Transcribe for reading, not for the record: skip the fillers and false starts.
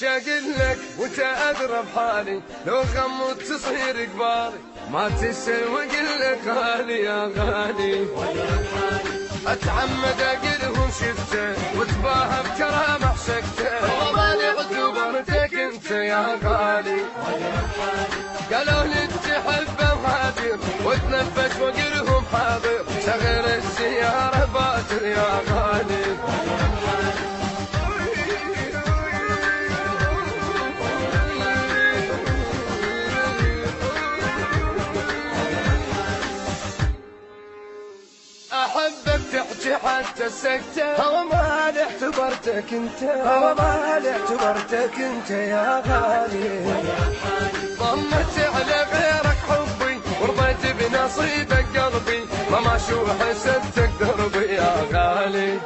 اقلك وتأدرى بحالي، لو غمض تصير قبالي، ما تسوق لك غالي يا غالي. اتعمد اقلهم شفته وتباهى بكرامة عشقته، وماني اعتبرتك انت يا غالي. قالوا لي تحبه مهاجر وتنفس وقلهم حاضر، شغل السيارة باكر يا غالي. احبك تحكي حتى السكتة، ومالي اعتبرتك انت، ومالي اعتبرتك انت يا غالي. ضمت على غيرك حبي ورضيت بنصيبك قلبي، ما شو حسبتك دربي يا غالي.